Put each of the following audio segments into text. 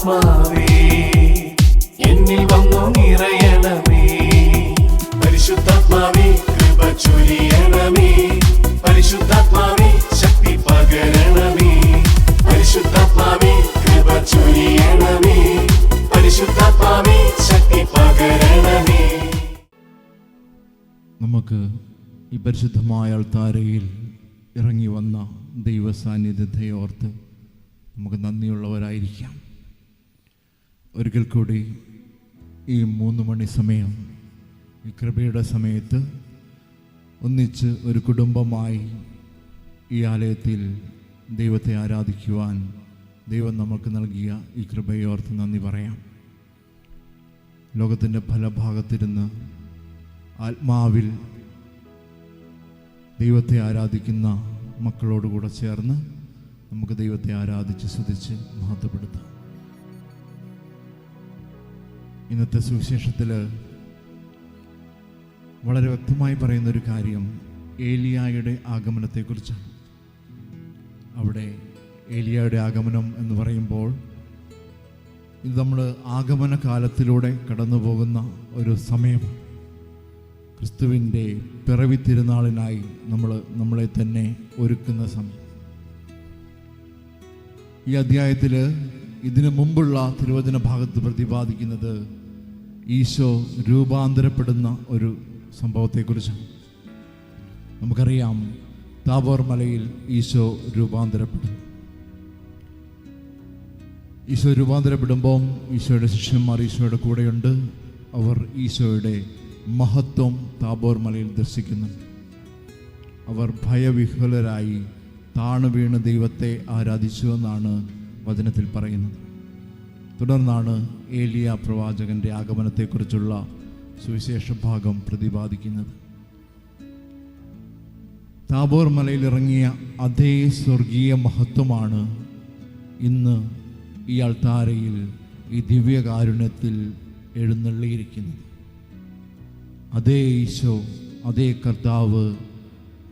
പരിശുദ്ധാത്മാവേ എന്നിൽ വന്നു നിറയണമേ. പരിശുദ്ധാത്മാവേ കൃപ ചൊരിയണമേ. പരിശുദ്ധാത്മാവേ ശക്തി പകരണമേ. പരിശുദ്ധാത്മാവേ കൃപ ചൊരിയണമേ. പരിശുദ്ധാത്മാവേ ശക്തി പകരണമേ. നമുക്ക് ഈ പരിശുദ്ധമായ അൾത്താരയിൽ ഇറങ്ങി വന്ന ദൈവ സാന്നിധ്യത്തെ ഓർത്ത് നമുക്ക് നന്ദിയുള്ളവരായിരിക്കാം. ഒരിക്കൽ കൂടി ഈ 3 മണി സമയം, ഈ കൃപയുടെ സമയത്ത് ഒന്നിച്ച് ഒരു കുടുംബമായി ഈ ആലയത്തിൽ ദൈവത്തെ ആരാധിക്കുവാൻ ദൈവം നമുക്ക് നൽകിയ ഈ കൃപയെ ഓർത്ത് നന്ദി പറയാം. ലോകത്തിൻ്റെ പല ഭാഗത്തിരുന്ന് ആത്മാവിൽ ദൈവത്തെ ആരാധിക്കുന്ന മക്കളോടുകൂടെ ചേർന്ന് നമുക്ക് ദൈവത്തെ ആരാധിച്ച് സ്തുതിച്ച് മഹത്വപ്പെടുത്താം. ഇന്നത്തെ സുവിശേഷത്തിൽ വളരെ വ്യക്തമായി പറയുന്നൊരു കാര്യം ഏലിയായുടെ ആഗമനത്തെക്കുറിച്ചാണ്. അവിടെ ഏലിയായുടെ ആഗമനം എന്ന് പറയുമ്പോൾ ഇത് നമ്മൾ ആഗമന കാലത്തിലൂടെ കടന്നു പോകുന്ന ഒരു സമയമാണ്. ക്രിസ്തുവിൻ്റെ പിറവി തിരുനാളിനായി നമ്മളെ തന്നെ ഒരുക്കുന്ന സമയം. ഈ അധ്യായത്തിൽ ഇതിനു മുമ്പുള്ള തിരുവചന ഭാഗത്ത് പ്രതിപാദിക്കുന്നത് ഈശോ രൂപാന്തരപ്പെടുന്ന ഒരു സംഭവത്തെക്കുറിച്ചാണ്. നമുക്കറിയാം, താബോർ മലയിൽ ഈശോ രൂപാന്തരപ്പെടുന്നു. ഈശോ രൂപാന്തരപ്പെടുമ്പം ഈശോയുടെ ശിഷ്യന്മാർ ഈശോയുടെ കൂടെയുണ്ട്. അവർ ഈശോയുടെ മഹത്വം താബോർ മലയിൽ ദർശിക്കുന്നുണ്ട്. അവർ ഭയവിഹ്വലരായി താണു വീണ് ദൈവത്തെ ആരാധിച്ചുവെന്നാണ് വചനത്തിൽ പറയുന്നത്. തുടർന്നാണ് ഏലിയ പ്രവാചകന്റെ ആഗമനത്തെക്കുറിച്ചുള്ള സുവിശേഷ ഭാഗം പ്രതിപാദിക്കുന്നത്. താബോർ മലയിൽ ഇറങ്ങിയ അതേ സ്വർഗീയ മഹത്വമാണ് ഇന്ന് ഈ അൾത്താരയിൽ ഈ ദിവ്യകാരുണ്യത്തിൽ എഴുന്നള്ളിയിരിക്കുന്നത്. അതേ ഈശോ, അതേ കർത്താവ്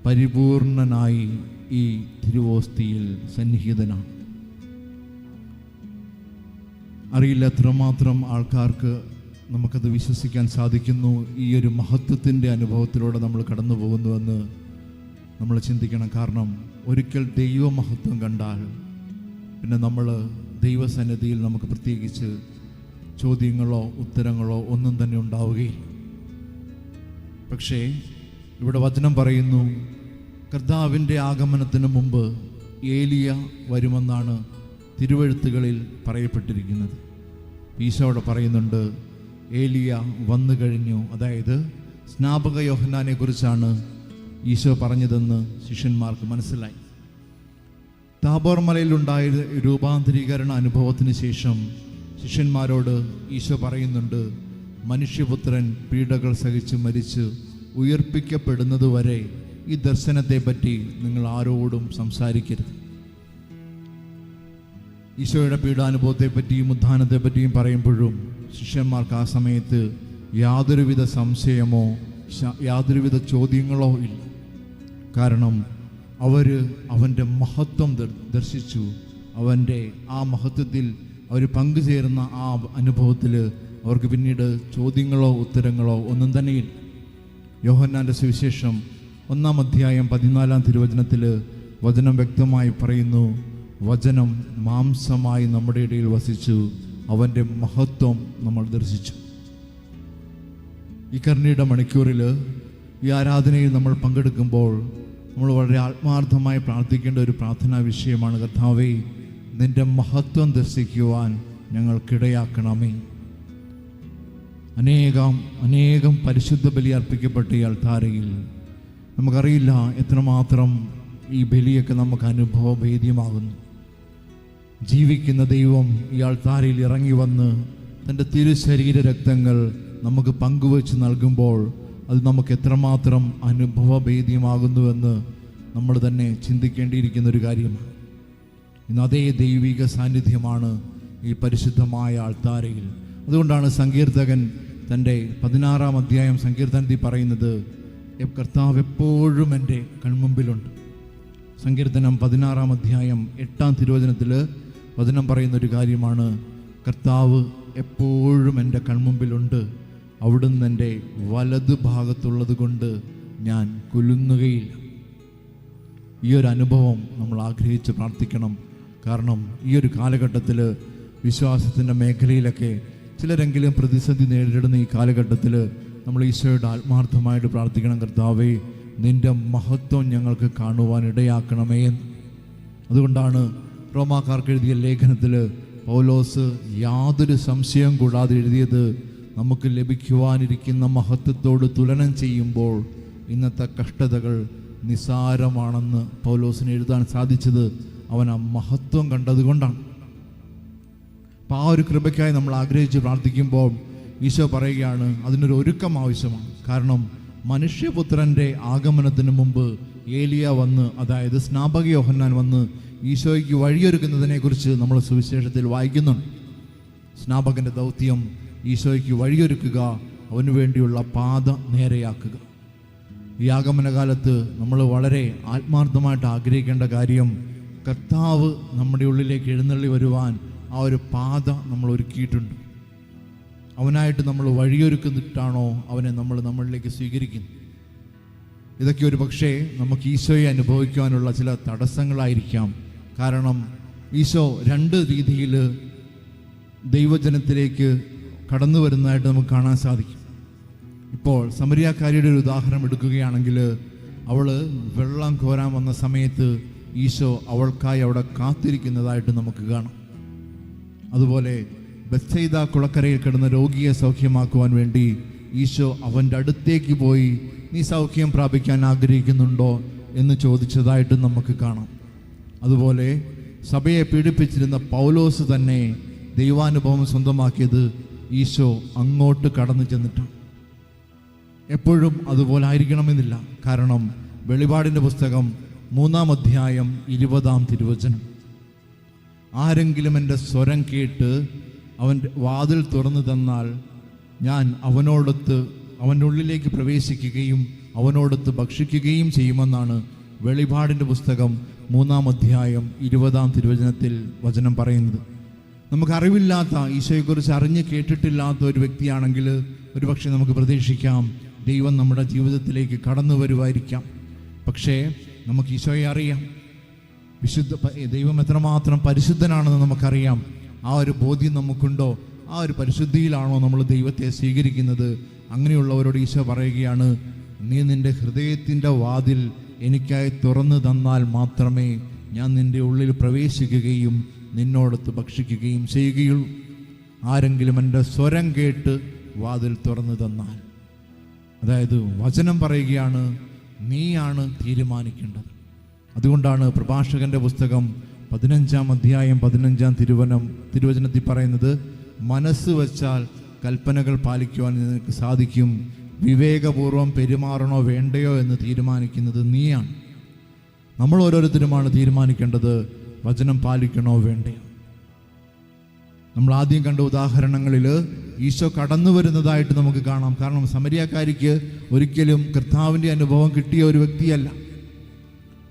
പരിപൂർണനായി ഈ തിരുവോസ്തിയിൽ സന്നിഹിതനാണ്. അറിയില്ല എത്രമാത്രം ആൾക്കാർക്ക് നമുക്കത് വിശ്വസിക്കാൻ സാധിക്കുന്നു. ഈ ഒരു മഹത്വത്തിൻ്റെ അനുഭവത്തിലൂടെ നമ്മൾ കടന്നു പോകുന്നുവെന്ന് നമ്മൾ ചിന്തിക്കണം. കാരണം ഒരിക്കൽ ദൈവമഹത്വം കണ്ടാൽ പിന്നെ നമ്മൾ ദൈവസന്നിധിയിൽ നമുക്ക് പ്രത്യേകിച്ച് ചോദ്യങ്ങളോ ഉത്തരങ്ങളോ ഒന്നും തന്നെ ഉണ്ടാവുകയില്ല. പക്ഷേ ഇവിടെ വചനം പറയുന്നു, കർത്താവിൻ്റെ ആഗമനത്തിന് മുമ്പ് ഏലിയ വരുമെന്നാണ് തിരുവെഴുത്തുകളിൽ പറയപ്പെട്ടിരിക്കുന്നത്. ഈശോയോട് പറയുന്നുണ്ട്, ഏലിയ വന്നു കഴിഞ്ഞു. അതായത് സ്നാപക യോഹന്നാനെ കുറിച്ചാണ് ഈശോ പറഞ്ഞതെന്ന് ശിഷ്യന്മാർക്ക് മനസ്സിലായി. താബോർ മലയിലുണ്ടായ രൂപാന്തരീകരണ അനുഭവത്തിന് ശേഷം ശിഷ്യന്മാരോട് ഈശോ പറയുന്നുണ്ട്, മനുഷ്യപുത്രൻ പീഡകൾ സഹിച്ച് മരിച്ച് ഉയർപ്പിക്കപ്പെടുന്നതുവരെ ഈ ദർശനത്തെപ്പറ്റി നിങ്ങൾ ആരോടും സംസാരിക്കരുത്. ഈശോയുടെ പീഡാനുഭവത്തെപ്പറ്റിയും ഉത്ഥാനത്തെപ്പറ്റിയും പറയുമ്പോഴും ശിഷ്യന്മാർക്ക് ആ സമയത്ത് യാതൊരുവിധ സംശയമോ യാതൊരുവിധ ചോദ്യങ്ങളോ ഇല്ല. കാരണം അവർ അവൻ്റെ മഹത്വം ദർശിച്ചു. അവൻ്റെ ആ മഹത്വത്തിൽ അവർ പങ്കുചേരുന്ന ആ അനുഭവത്തിൽ അവർക്ക് പിന്നീട് ചോദ്യങ്ങളോ ഉത്തരങ്ങളോ ഒന്നും തന്നെയില്ല. യോഹന്നാൻ്റെ സുവിശേഷം 1-ാം അധ്യായം 14-ാം തിരുവചനത്തിൽ വചനം വ്യക്തമായി പറയുന്നു, വചനം മാംസമായി നമ്മുടെ ഇടയിൽ വസിച്ചു, അവൻ്റെ മഹത്വം നമ്മൾ ദർശിച്ചു. ഈ കരുണയുടെ മണിക്കൂറിൽ ഈ ആരാധനയിൽ നമ്മൾ പങ്കെടുക്കുമ്പോൾ നമ്മൾ വളരെ ആത്മാർത്ഥമായി പ്രാർത്ഥിക്കേണ്ട ഒരു പ്രാർത്ഥനാ വിഷയമാണ്, കർത്താവേ, നിൻ്റെ മഹത്വം ദർശിക്കുവാൻ ഞങ്ങൾക്കിടയാക്കണമേ. അനേകം പരിശുദ്ധ ബലി അർപ്പിക്കപ്പെട്ട ഈ അൾത്താരയിൽ നമുക്കറിയില്ല എത്രമാത്രം ഈ ബലിയൊക്കെ നമുക്ക് അനുഭവഭേദ്യമാകുന്നു. ജീവിക്കുന്ന ദൈവം ഈ അൾത്താരയിൽ ഇറങ്ങി വന്ന് തൻ്റെ തിരുശരീര രക്തങ്ങൾ നമുക്ക് പങ്കുവച്ച് നൽകുമ്പോൾ അത് നമുക്ക് എത്രമാത്രം അനുഭവഭേദ്യമാകുന്നുവെന്ന് നമ്മൾ തന്നെ ചിന്തിക്കേണ്ടിയിരിക്കുന്ന ഒരു കാര്യമാണ്. ഇന്ന് അതേ ദൈവിക സാന്നിധ്യമാണ് ഈ പരിശുദ്ധമായ അൾത്താരയിൽ. അതുകൊണ്ടാണ് സങ്കീർത്തകൻ തൻ്റെ 16-ാം അധ്യായം സങ്കീർത്തനത്തിൽ പറയുന്നത്, കർത്താവ് എപ്പോഴും എൻ്റെ കൺമുമ്പിലുണ്ട്. സങ്കീർത്തനം 16-ാം അധ്യായം 8-ാം തിരുവചനത്തിൽ വചനം പറയുന്നൊരു കാര്യമാണ്, കർത്താവ് എപ്പോഴും എൻ്റെ കൺമുമ്പിലുണ്ട്, അവിടുന്ന് എൻ്റെ വലതു ഭാഗത്തുള്ളത് കൊണ്ട് ഞാൻ കുലുങ്ങുകയില്ല. ഈ ഒരു അനുഭവം നമ്മൾ ആഗ്രഹിച്ച് പ്രാർത്ഥിക്കണം. കാരണം ഈ ഒരു കാലഘട്ടത്തിൽ വിശ്വാസത്തിൻ്റെ മേഖലയിലൊക്കെ ചിലരെങ്കിലും പ്രതിസന്ധി നേരിടുന്ന ഈ കാലഘട്ടത്തിൽ നമ്മൾ ഈശോയോട് ആത്മാർത്ഥമായിട്ട് പ്രാർത്ഥിക്കണം, കർത്താവേ നിൻ്റെ മഹത്വം ഞങ്ങൾക്ക് കാണുവാൻ ഇടയാക്കണമേ എന്ന്. അതുകൊണ്ടാണ് റോമാക്കാർക്ക് എഴുതിയ ലേഖനത്തിൽ പൗലോസ് യാതൊരു സംശയം കൂടാതെ എഴുതിയത്, നമുക്ക് ലഭിക്കുവാനിരിക്കുന്ന മഹത്വത്തോട് തുലനം ചെയ്യുമ്പോൾ ഇന്നത്തെ കഷ്ടതകൾ നിസാരമാണെന്ന് പൗലോസിന് എഴുതാൻ സാധിച്ചത് അവൻ ആ മഹത്വം കണ്ടതുകൊണ്ടാണ്. അപ്പം ആ ഒരു കൃപയ്ക്കായി നമ്മൾ ആഗ്രഹിച്ച് പ്രാർത്ഥിക്കുമ്പോൾ ഈശോ പറയുകയാണ് അതിനൊരു ഒരുക്കം ആവശ്യമാണ്. കാരണം മനുഷ്യപുത്രൻ്റെ ആഗമനത്തിന് മുമ്പ് ഏലിയ വന്ന്, അതായത് സ്നാപക യോഹന്നാൻ വന്ന് ഈശോയ്ക്ക് വഴിയൊരുക്കുന്നതിനെക്കുറിച്ച് നമ്മൾ സുവിശേഷത്തിൽ വായിക്കുന്നുണ്ട്. സ്നാപകൻ്റെ ദൗത്യം ഈശോയ്ക്ക് വഴിയൊരുക്കുക, അവന് വേണ്ടിയുള്ള പാത നേരെയാക്കുക. ഈ ആഗമനകാലത്ത് നമ്മൾ വളരെ ആത്മാർത്ഥമായിട്ട് ആഗ്രഹിക്കേണ്ട കാര്യം, കർത്താവ് നമ്മുടെ ഉള്ളിലേക്ക് എഴുന്നള്ളി വരുവാൻ ആ ഒരു പാത നമ്മൾ ഒരുക്കിയിട്ടുണ്ട്. അവനായിട്ട് നമ്മൾ വഴിയൊരുക്കുന്നിട്ടാണോ അവനെ നമ്മൾ നമ്മളിലേക്ക് സ്വീകരിക്കുന്നത്? ഇതൊക്കെ ഒരു പക്ഷേ നമുക്ക് ഈശോയെ അനുഭവിക്കുവാനുള്ള ചില തടസ്സങ്ങളായിരിക്കാം. കാരണം ഈശോ രണ്ട് രീതിയിൽ ദൈവജനത്തിലേക്ക് കടന്നു വരുന്നതായിട്ട് നമുക്ക് കാണാൻ സാധിക്കും. ഇപ്പോൾ സമരിയാക്കാരിയുടെ ഒരു ഉദാഹരണം എടുക്കുകയാണെങ്കിൽ, അവൾ വെള്ളം കോരാൻ വന്ന സമയത്ത് ഈശോ അവൾക്കായി അവിടെ കാത്തിരിക്കുന്നതായിട്ട് നമുക്ക് കാണാം. അതുപോലെ ബെത്സൈദ കുളക്കരയിൽ കിടന്ന രോഗിയെ സൗഖ്യമാക്കുവാൻ വേണ്ടി ഈശോ അവൻ്റെ അടുത്തേക്ക് പോയി, നീ സൗഖ്യം പ്രാപിക്കാൻ ആഗ്രഹിക്കുന്നുണ്ടോ എന്ന് ചോദിച്ചതായിട്ട് നമുക്ക് കാണാം. അതുപോലെ സഭയെ പീഡിപ്പിച്ചിരുന്ന പൗലോസ് തന്നെ ദൈവാനുഭവം സ്വന്തമാക്കിയത് ഈശോ അങ്ങോട്ട് കടന്നു ചെന്നിട്ടാണ്. എപ്പോഴും അതുപോലെ ആയിരിക്കണമെന്നില്ല. കാരണം വെളിപാടിൻ്റെ പുസ്തകം 3-ാം അധ്യായം 20-ാം തിരുവചനം, ആരെങ്കിലും എൻ്റെ സ്വരം കേട്ട് അവൻ്റെ വാതിൽ തുറന്നു തന്നാൽ ഞാൻ അവനോടൊത്ത് അവൻ്റെ ഉള്ളിലേക്ക് പ്രവേശിക്കുകയും അവനോടൊത്ത് ഭക്ഷിക്കുകയും ചെയ്യുമെന്നാണ് വെളിപാടിൻ്റെ പുസ്തകം 3-ാം അധ്യായം 20-ാം തിരുവചനത്തിൽ വചനം പറയുന്നത്. നമുക്കറിവില്ലാത്ത, ഈശോയെക്കുറിച്ച് അറിഞ്ഞ് കേട്ടിട്ടില്ലാത്ത ഒരു വ്യക്തിയാണെങ്കിൽ ഒരുപക്ഷെ നമുക്ക് പ്രതീക്ഷിക്കാം ദൈവം നമ്മുടെ ജീവിതത്തിലേക്ക് കടന്നു വരുമായിരിക്കാം. പക്ഷേ നമുക്ക് ഈശോയെ അറിയാം, ദൈവം എത്രമാത്രം പരിശുദ്ധനാണെന്ന് നമുക്കറിയാം. ആ ഒരു ബോധ്യം നമുക്കുണ്ടോ? ആ ഒരു പരിശുദ്ധിയിലാണോ നമ്മൾ ദൈവത്തെ സ്വീകരിക്കുന്നത്? അങ്ങനെയുള്ളവരോട് ഈശോ പറയുകയാണ്, നീ നിൻ്റെ ഹൃദയത്തിൻ്റെ വാതിൽ എനിക്കായി തുറന്നു തന്നാൽ മാത്രമേ ഞാൻ നിൻ്റെ ഉള്ളിൽ പ്രവേശിക്കുകയും നിന്നോടൊത്ത് ഭക്ഷിക്കുകയും ചെയ്യുകയുള്ളൂ. ആരെങ്കിലും എൻ്റെ സ്വരം കേട്ട് വാതിൽ തുറന്നു തന്നാൽ, അതായത് വചനം പറയുകയാണ്, നീയാണ് തീരുമാനിക്കേണ്ടത്. അതുകൊണ്ടാണ് പ്രഭാഷകന്റെ പുസ്തകം 15-ാം അധ്യായം 15-ാം തിരുവചനത്തിൽ പറയുന്നത്, മനസ്സ് വച്ചാൽ കൽപ്പനകൾ പാലിക്കുവാൻ നിനക്ക് സാധിക്കും, വിവേകപൂർവം പെരുമാറണോ വേണ്ടയോ എന്ന് തീരുമാനിക്കുന്നത് നീയാണ്. നമ്മൾ ഓരോരുത്തരുമാണ് തീരുമാനിക്കേണ്ടത് വചനം പാലിക്കണോ വേണ്ടയോ. നമ്മൾ ആദ്യം കണ്ട ഉദാഹരണങ്ങളിൽ ഈശോ കടന്നു വരുന്നതായിട്ട് നമുക്ക് കാണാം. കാരണം സമരിയാക്കാരിക്ക് ഒരിക്കലും കർത്താവിൻ്റെ അനുഭവം കിട്ടിയ ഒരു വ്യക്തിയല്ല.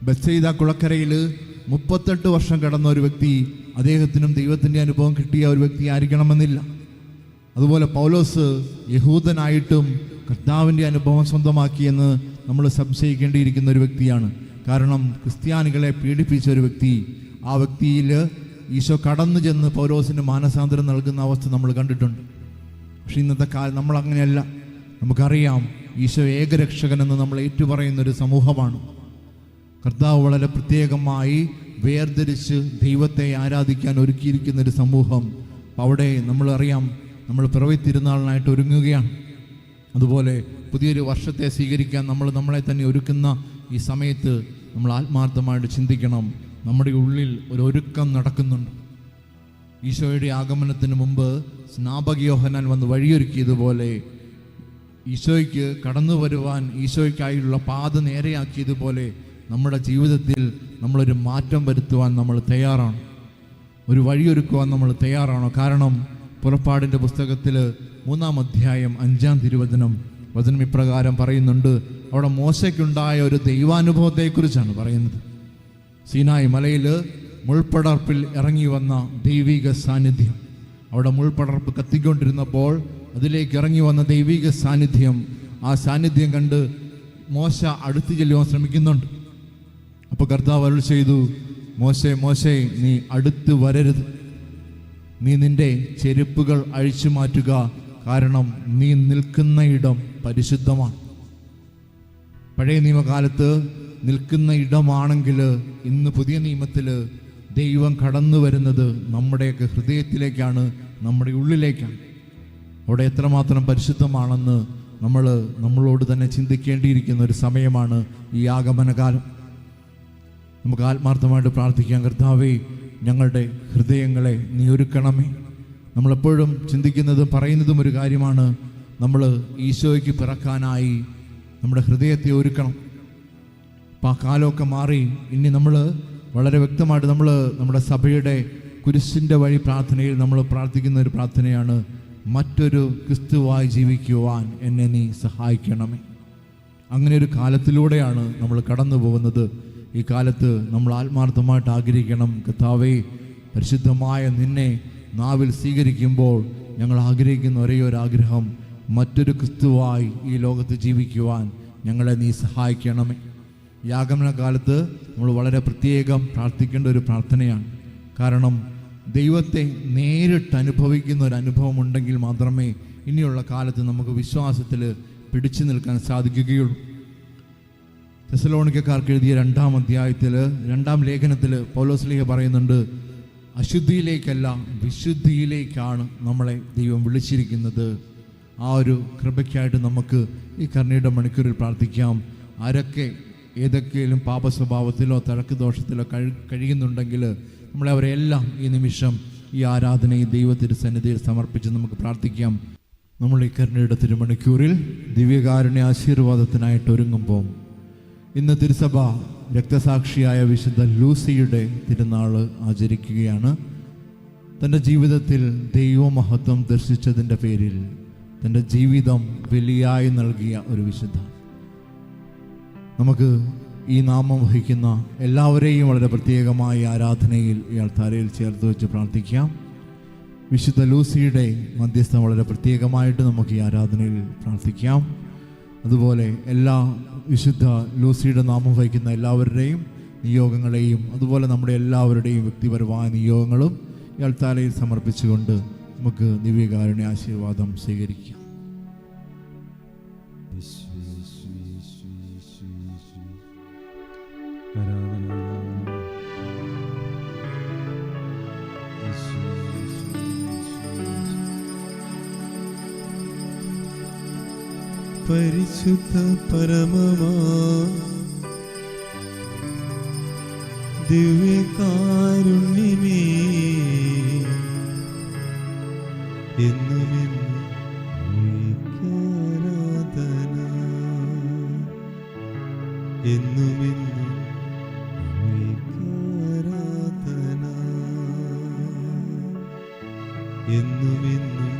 ബെത്സൈദ കുളക്കരയിൽ 38 വർഷം കടന്ന ഒരു വ്യക്തി, അദ്ദേഹത്തിനും ദൈവത്തിൻ്റെ അനുഭവം കിട്ടിയ ഒരു വ്യക്തി ആയിരിക്കണമെന്നില്ല. അതുപോലെ പൗലോസ് യഹൂദനായിട്ടും കർത്താവിൻ്റെ അനുഭവം സ്വന്തമാക്കിയെന്ന് നമ്മൾ സംശയിക്കേണ്ടിയിരിക്കുന്ന ഒരു വ്യക്തിയാണ്. കാരണം ക്രിസ്ത്യാനികളെ പീഡിപ്പിച്ച ഒരു വ്യക്തി, ആ വ്യക്തിയിൽ ഈശോ കടന്നു ചെന്ന് പൗലോസിന് മാനസാന്തരം നൽകുന്ന അവസ്ഥ നമ്മൾ കണ്ടിട്ടുണ്ട്. പക്ഷെ ഇന്നത്തെ കാലം നമ്മൾ അങ്ങനെയല്ല. നമുക്കറിയാം ഈശോ ഏകരക്ഷകനെന്ന് നമ്മൾ ഏറ്റുപറയുന്നൊരു സമൂഹമാണ്. കർത്താവ് വളരെ പ്രത്യേകമായി വേർതിരിച്ച് ദൈവത്തെ ആരാധിക്കാൻ ഒരുക്കിയിരിക്കുന്നൊരു സമൂഹം. അവിടെ നമ്മളറിയാം, നമ്മൾ പിറവി തിരുനാളിനായിട്ട് ഒരുങ്ങുകയാണ്. അതുപോലെ പുതിയൊരു വർഷത്തെ സ്വീകരിക്കാൻ നമ്മൾ നമ്മളെ തന്നെ ഒരുക്കുന്ന ഈ സമയത്ത് നമ്മൾ ആത്മാർത്ഥമായിട്ട് ചിന്തിക്കണം, നമ്മുടെ ഉള്ളിൽ ഒരു ഒരുക്കം നടക്കുന്നുണ്ട്. ഈശോയുടെ ആഗമനത്തിന് മുമ്പ് സ്നാപക യോഹന്നാൻ വന്ന് വഴിയൊരുക്കിയതുപോലെ, ഈശോയ്ക്ക് കടന്നു വരുവാൻ ഈശോയ്ക്കായുള്ള പാത നേരെയാക്കിയതുപോലെ നമ്മുടെ ജീവിതത്തിൽ നമ്മളൊരു മാറ്റം വരുത്തുവാൻ നമ്മൾ തയ്യാറാണ്, ഒരു വഴിയൊരുക്കുവാൻ നമ്മൾ തയ്യാറാണോ? കാരണം പുറപ്പാടിൻ്റെ പുസ്തകത്തിൽ 3-ാം അധ്യായം 5-ാം തിരുവചനം ഇപ്രകാരം പറയുന്നുണ്ട്. അവിടെ മോശയ്ക്കുണ്ടായ ഒരു ദൈവാനുഭവത്തെക്കുറിച്ചാണ് പറയുന്നത്. സീനായ് മലയിൽ മുൾപ്പടർപ്പിൽ ഇറങ്ങി വന്ന ദൈവിക സാന്നിധ്യം. അവിടെ മുൾപടർപ്പ് കത്തിക്കൊണ്ടിരുന്നപ്പോൾ അതിലേക്ക് ഇറങ്ങി വന്ന ദൈവിക സാന്നിധ്യം, ആ സാന്നിധ്യം കണ്ട് മോശ അടുത്ത് ചെല്ലുവാൻ ശ്രമിക്കുന്നുണ്ട്. അപ്പോൾ കർത്താവ് അരുൾ ചെയ്തു, മോശേ മോശേ, നീ അടുത്ത് വരരുത്, നീ നിന്റെ ചെരുപ്പുകൾ അഴിച്ചു മാറ്റുക, കാരണം നീ നിൽക്കുന്ന ഇടം പരിശുദ്ധമാണ്. പഴയ നിയമകാലത്ത് നിൽക്കുന്ന ഇടമാണെങ്കിൽ ഇന്ന് പുതിയ നിയമത്തിൽ ദൈവം കടന്നു വരുന്നത് നമ്മുടെയൊക്കെ ഹൃദയത്തിലേക്കാണ്, നമ്മുടെ ഉള്ളിലേക്കാണ്. അവിടെ എത്രമാത്രം പരിശുദ്ധമാണെന്ന് നമ്മളോട് തന്നെ ചിന്തിക്കേണ്ടിയിരിക്കുന്ന ഒരു സമയമാണ് ഈ ആഗമനകാലം. നമുക്ക് ആത്മാർത്ഥമായിട്ട് പ്രാർത്ഥിക്കാം. കർത്താവേ, ഞങ്ങളുടെ ഹൃദയങ്ങളെ നീ ഒരുക്കണമേ. നമ്മളെപ്പോഴും ചിന്തിക്കുന്നതും പറയുന്നതും ഒരു കാര്യമാണ്, നമ്മൾ ഈശോയ്ക്ക് പിറക്കാനായി നമ്മുടെ ഹൃദയത്തെ ഒരുക്കണം. അപ്പം ആ കാലമൊക്കെ മാറി ഇനി നമ്മൾ വളരെ വ്യക്തമായിട്ട് നമ്മുടെ സഭയുടെ കുരിശിൻ്റെ വഴി പ്രാർത്ഥനയിൽ നമ്മൾ പ്രാർത്ഥിക്കുന്ന ഒരു പ്രാർത്ഥനയാണ്, മറ്റൊരു ക്രിസ്തുവായി ജീവിക്കുവാൻ എന്നെ നീ സഹായിക്കണമേ. അങ്ങനെ ഒരു കാലത്തിലൂടെയാണ് നമ്മൾ കടന്നു പോകുന്നത്. ഈ കാലത്ത് നമ്മൾ ആത്മാർത്ഥമായിട്ട് ആഗ്രഹിക്കണം, കർത്താവേ, പരിശുദ്ധമായ നിന്നെ നാവിൽ സ്വീകരിക്കുമ്പോൾ ഞങ്ങൾ ആഗ്രഹിക്കുന്ന ഒരേ ഒരു ആഗ്രഹം, മറ്റൊരു ക്രിസ്തുവായി ഈ ലോകത്ത് ജീവിക്കുവാൻ ഞങ്ങളെ നീ സഹായിക്കണമേ. ഈ ആഗമന കാലത്ത് നമ്മൾ വളരെ പ്രത്യേകം പ്രാർത്ഥിക്കേണ്ട ഒരു പ്രാർത്ഥനയാണ്. കാരണം ദൈവത്തെ നേരിട്ട് അനുഭവിക്കുന്ന ഒരു അനുഭവം ഉണ്ടെങ്കിൽ മാത്രമേ ഇനിയുള്ള കാലത്ത് നമുക്ക് വിശ്വാസത്തിൽ പിടിച്ചു നിൽക്കാൻ സാധിക്കുകയുള്ളൂ. തെസ്സലോനിക്കക്കാർക്ക് എഴുതിയ 2-ാം അധ്യായത്തിൽ 2-ാം ലേഖനത്തിൽ പൗലോസ്ലീഹ പറയുന്നുണ്ട്, അശുദ്ധിയിലേക്കല്ല വിശുദ്ധിയിലേക്കാണ് നമ്മളെ ദൈവം വിളിച്ചിരിക്കുന്നത്. ആ ഒരു കൃപയ്ക്കായിട്ട് നമുക്ക് ഈ കരുണയുടെ മണിക്കൂറിൽ പ്രാർത്ഥിക്കാം. ആരൊക്കെ ഏതൊക്കെയും പാപസ്വഭാവത്തിലോ തഴക്ക് ദോഷത്തിലോ കഴിയുന്നുണ്ടെങ്കിൽ നമ്മളെ അവരെല്ലാം ഈ നിമിഷം ഈ ആരാധനയും ദൈവത്തിൻ്റെ സന്നിധിയിൽ സമർപ്പിച്ച് നമുക്ക് പ്രാർത്ഥിക്കാം. നമ്മൾ ഈ കരുണയുടെ തിരുമണിക്കൂറിൽ ദിവ്യകാരുണ്യ ആശീർവാദത്തിനായിട്ട് ഒരുങ്ങുമ്പോൾ ഇന്ന് തിരുസഭ രക്തസാക്ഷിയായ വിശുദ്ധ ലൂസിയുടെ തിരുനാൾ ആചരിക്കുകയാണ്. തൻ്റെ ജീവിതത്തിൽ ദൈവമഹത്വം ദർശിച്ചതിൻ്റെ പേരിൽ തൻ്റെ ജീവിതം ബലിയായി നൽകിയ ഒരു വിശുദ്ധ. നമുക്ക് ഈ നാമം വഹിക്കുന്ന എല്ലാവരെയും വളരെ പ്രത്യേകമായി ആരാധനയിൽ ഈ അൾത്താരയിൽ ചേർത്ത് വെച്ച് പ്രാർത്ഥിക്കാം. വിശുദ്ധ ലൂസിയുടെ മധ്യസ്ഥം വളരെ പ്രത്യേകമായിട്ട് നമുക്ക് ഈ ആരാധനയിൽ പ്രാർത്ഥിക്കാം. അതുപോലെ എല്ലാ വിശുദ്ധ ലൂസിയുടെ നാമം വഹിക്കുന്ന എല്ലാവരുടെയും നിയോഗങ്ങളെയും അതുപോലെ നമ്മുടെ എല്ലാവരുടെയും വ്യക്തിപരമായ നിയോഗങ്ങളും ഈ അൾത്താരയിൽ സമർപ്പിച്ചുകൊണ്ട് നമുക്ക് ദിവ്യകാരുണ്യ ആശീർവാദം സ്വീകരിക്കാം. പരിശുദ്ധ പരമമാ ദിവ്യകാരുണ്യമേ, എന്നുമെന്നും ആരാധന, എന്നുമെന്നും ആരാധന, എന്നുമെന്നും